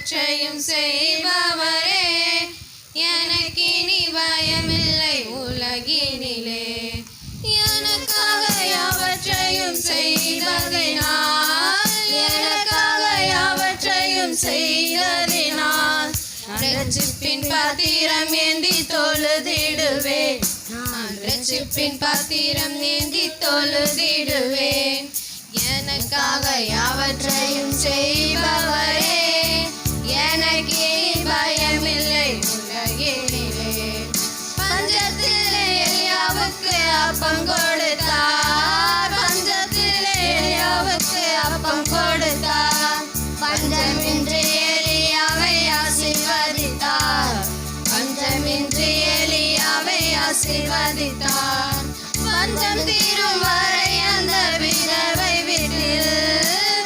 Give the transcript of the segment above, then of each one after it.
யாவற்றையும் செய்பவரே, எனக்கினி பயமில்லை உலகினிலே. எனக்காக யாவற்றையும் செய்ததினால், எனக்காக யாவற்றையும் செய்ததினால், ரட்சிப்பின் பாத்திரம் ஏந்தி தொழுதிடுவேன். நான் ரட்சிப்பின் பாத்திரம் ஏந்தி தொழுதிடுவேன். எனக்காக யாவற்றையும் செய்பவரே, எனக்கு பயமில்லை உலகினிலே. பஞ்சத்திலே எலியாவுக்கு அப்பம் கொடுத்தார், பஞ்சத்திலே எலியாவுக்கு அப்பம் கொடுத்தார். பஞ்சமின்றி எலியாவை ஆசீர்வதித்தார், பஞ்சமின்றி எலியாவை ஆசீர்வதித்தார். பஞ்சம் தீரும் வரை அந்த விதவை வீட்டில்,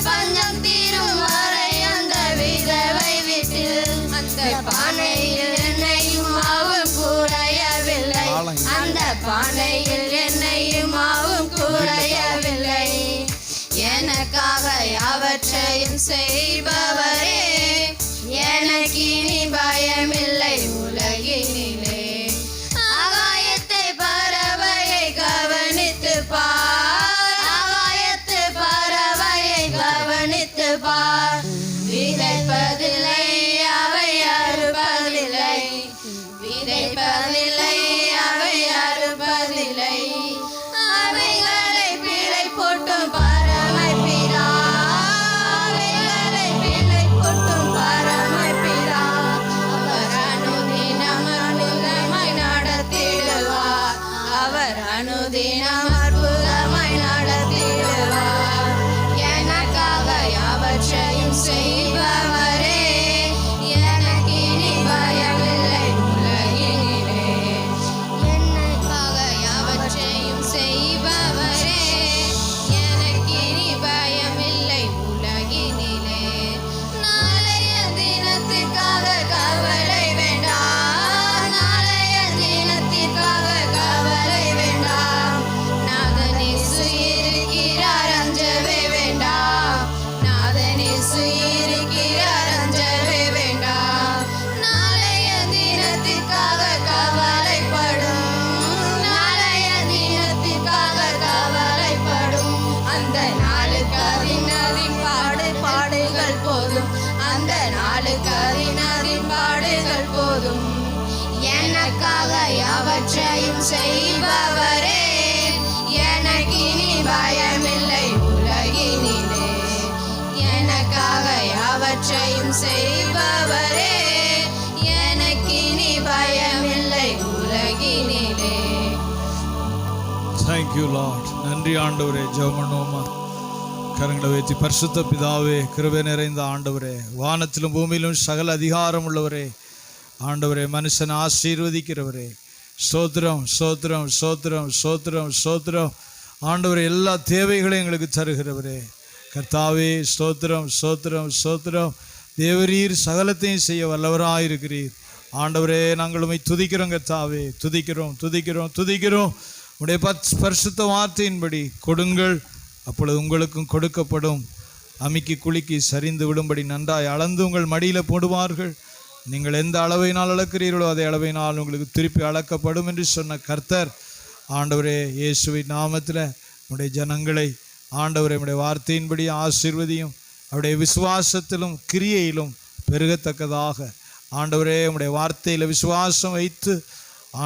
பஞ்சம் தீரும் வரை அந்த விதவை வீட்டில், அந்த பானையில் எண்ணெயும் மாவும் குறையவில்லை, அந்த பானையில் எண்ணெயும் மாவும் குறையவில்லை. எனக்காக யாவற்றையும் செய்பவரே, எனக்கினி பயமில்லை உலகினிலே. ஆகாயத்தை பறவையை கவனித்து பார், ஆகாயத்து பறவையை கவனித்து பார். விதைப்பதில்லை அவை அறுப்பதில்லை, விதைப்பதில்லை அவை அறுப்பதில்லை. அவைகளை பிழை போட்டும் பரமைப்பிரா, அவைகளை பிழை போட்டும் பரமைப்பிரா. அவர் அனுதினம் அற்புதமாய் நடத்திடுவார், அவர் அனுதினம் அற்புதமாய் நடத்திடுவார். எனக்காக யாவற்றையும் செய்பவரே, எனக்கினி பயமில்லை உலகினிலே. எனக்காக யாவற்றையும் செய்பவரே, எனக்கினி பயமில்லை உலகினிலே. நாளைய தினத்திற்காக கவலை வேண்டாம், நாளைய தினத்திற்காக கவலை வேண்டாம். நாதன் இயேசு இருக்கிறார், அஞ்சவே வேண்டாம், நாதன் இயேசு இருக்கிறார், அஞ்சவே வேண்டாம். நாளைய தினத்திற்காக கவலைப்படும், நாளைய தினத்திற்காக கவலைப்படும். அந்த நாளுக்கு அதின் பாடுகள் போதும், அந்த நாளுக்கு அதின் பாடுகள் போதும். எனக்காக யாவற்றையும் செய்பவரே, எனக்கினி பயமில்லை உலகினிலே. எனக்காக யாவற்றையும் செய்பவரே, எனக்கினி பயமில்லை உலகினிலே. Thank you Lord. நன்றி ஆண்டவரே. ஜெபம் பண்ணுவோமா? கரங்களை உயர்த்தி. பரிசுத்த பிதாவே, கிருபை நிறைந்த ஆண்டவரே, வானத்திலும் பூமியிலும் சகல அதிகாரம் உள்ளவரே, ஆண்டவரே, மனுஷனை ஆசீர்வதிக்கிறவரே, ஸ்தோத்திரம் ஸ்தோத்திரம் ஸ்தோத்திரம் ஸ்தோத்திரம் ஸ்தோத்திரம். ஆண்டவரே, எல்லா தேவைகளையும் எங்களுக்கு தருகிறவரே, கர்த்தாவே, ஸ்தோத்திரம் ஸ்தோத்திரம் ஸ்தோத்திரம். தேவரீர் சகலத்தையும் செய்ய வல்லவராயிருக்கிறீர். ஆண்டவரே, நாங்கள் உம்மை துதிக்கிறோம் கர்த்தாவே, துதிக்கிறோம் துதிக்கிறோம் துதிக்கிறோம். உடைய பரிசுத்த வார்த்தையின்படி கொடுங்கள், அப்பொழுது உங்களுக்கும் கொடுக்கப்படும். அமுக்கி குலுக்கி சரிந்து விடும்படி நன்றாய் அளந்து உங்கள் மடியில் போடுவார்கள். நீங்கள் எந்த அளவையினால் அளக்கிறீர்களோ அதே அளவையினால் உங்களுக்கு திருப்பி அளக்கப்படும் என்று சொன்ன கர்த்தர், ஆண்டவரே, இயேசுவின் நாமத்தில் உடைய ஜனங்களை ஆண்டவரே உடைய வார்த்தையின்படி ஆசீர்வதியும். அவருடைய விசுவாசத்திலும் கிரியையிலும் பெருகத்தக்கதாக ஆண்டவரே உடைய வார்த்தையில் விசுவாசம் வைத்து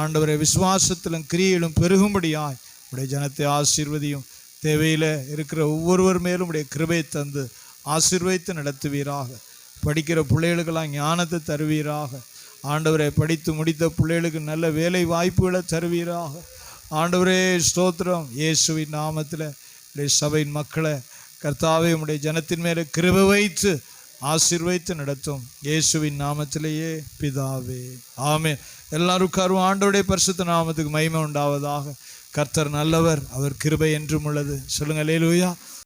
ஆண்டவரே விசுவாசத்திலும் கிரியையிலும் பெருகும்படியாய் உடைய ஜனத்தை ஆசீர்வதியும். தேவையில் இருக்கிற ஒவ்வொருவர் மேலும் உடைய கிருபை தந்து ஆசீர்வதித்து நடத்துவீராக. படிக்கிற பிள்ளைகளுக்கெல்லாம் ஞானத்தை தருவீராக. ஆண்டவரை படித்து முடித்த பிள்ளைகளுக்கு நல்ல வேலை வாய்ப்புகளை தருவீராக. ஆண்டவரே, ஸ்தோத்திரம். இயேசுவின் நாமத்தில் உடைய சபையின் மக்களை கர்த்தாவே உடைய ஜனத்தின் மேலே கிருபை வைத்து ஆசீர்வதித்து நடத்தும். இயேசுவின் நாமத்திலேயே பிதாவே, ஆமென். எல்லாருக்காரும் ஆண்டவருடைய பரிசுத்த நாமத்துக்கு மகிமை உண்டாவதாக. கர்த்தர் நல்லவர், அவர் கிருபை என்றும் உள்ளது. சொல்லுங்கள், அல்லேலூயா.